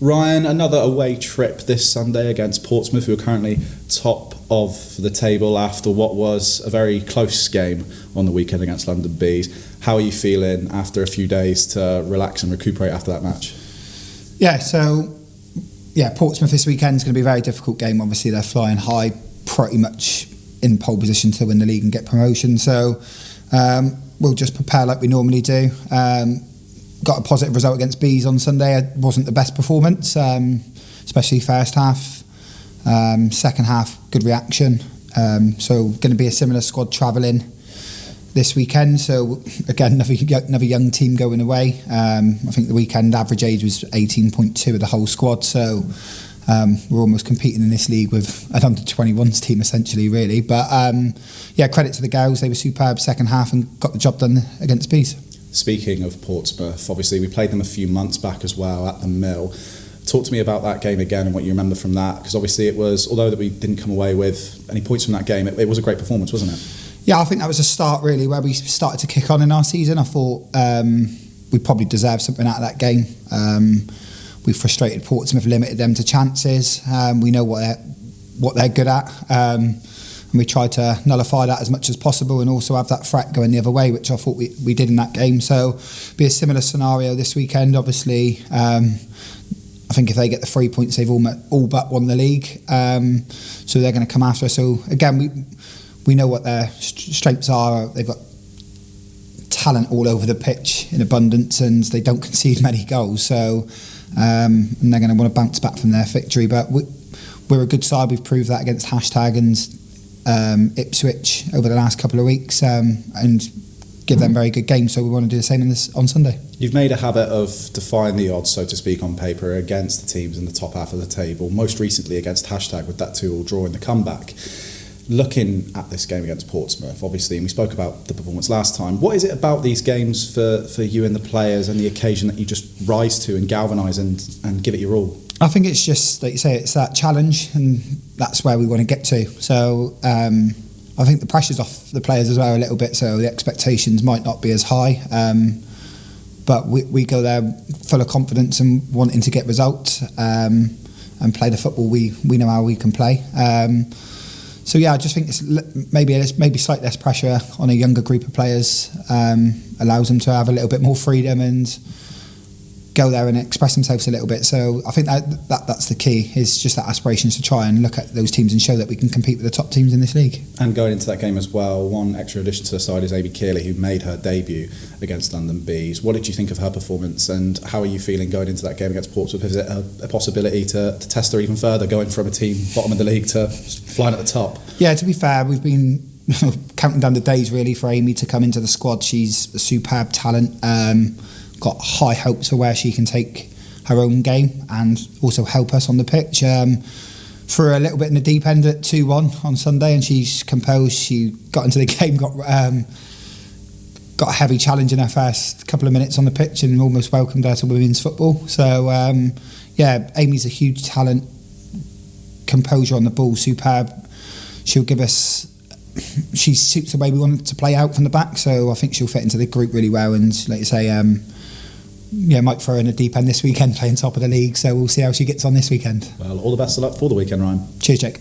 Ryan, another away trip this Sunday against Portsmouth, who are currently top of the table after what was a very close game on the weekend against London Bees. How are you feeling after a few days to relax and recuperate after that match? Portsmouth this weekend is going to be a very difficult game. Obviously, they're flying high, pretty much in pole position to win the league and get promotion. So we'll just prepare like we normally do. Got a positive result against Bees on Sunday. It wasn't the best performance, especially first half. Second half, good reaction. So going to be a similar squad travelling this weekend. So again, another young team going away. I think the weekend average age was 18.2 of the whole squad. So we're almost competing in this league with an under-21s team essentially, really. But credit to the girls. They were superb second half and got the job done against Bees. Speaking of Portsmouth, obviously we played them a few months back as well at the Mill. Talk to me about that game again and what you remember from that, because obviously it was, although that we didn't come away with any points from that game, it was a great performance, wasn't it? Yeah, I think that was a start really where we started to kick on in our season. I thought we probably deserved something out of that game. We frustrated Portsmouth, limited them to chances. We know what they're good at. And we tried to nullify that as much as possible and also have that threat going the other way, which I thought we did in that game. So be a similar scenario this weekend. Obviously, I think if they get the 3 points, they've all but won the league. So they're going to come after us. So again, we know what their strengths are. They've got talent all over the pitch in abundance and they don't concede many goals. So and they're going to want to bounce back from their victory. But we're a good side. We've proved that against Hashtag and Ipswich over the last couple of weeks and give them very good games, so we want to do the same on Sunday. You've made a habit of defying the odds, so to speak, on paper against the teams in the top half of the table, most recently against Hashtag with that 2-2 draw in the comeback. Looking at this game against Portsmouth, obviously, and we spoke about the performance last time, what is it about these games for you and the players and the occasion that you just rise to and galvanise and give it your all? I think it's just, like you say, it's that challenge and that's where we want to get to. So I think the pressure's off the players as well a little bit, so the expectations might not be as high. But we go there full of confidence and wanting to get results and play the football we know how we can play. So yeah, I just think it's maybe slightly less pressure on a younger group of players, allows them to have a little bit more freedom and go there and express themselves a little bit. So I think that's the key, is just that aspirations to try and look at those teams and show that we can compete with the top teams in this league. And going into that game as well, one extra addition to the side is Amy Kearley, who made her debut against London Bees. What did you think of her performance and how are you feeling going into that game against Portsmouth? Is it a possibility to test her even further, going from a team bottom of the league to flying at the top? Yeah, to be fair, we've been counting down the days really for Amy to come into the squad. She's a superb talent. Got high hopes for where she can take her own game and also help us on the pitch. For a little bit in the deep end at 2-1 on Sunday, and she's composed. She got into the game, got a heavy challenge in her first couple of minutes on the pitch and almost welcomed her to women's football. So Amy's a huge talent, composure on the ball, superb. She'll give us, she suits the way we want to play out from the back, so I think she'll fit into the group really well. And like you say, might throw her in a deep end this weekend, playing top of the league, so we'll see how she gets on this weekend. Well, all the best of luck for the weekend, Ryan. Cheers, Jake.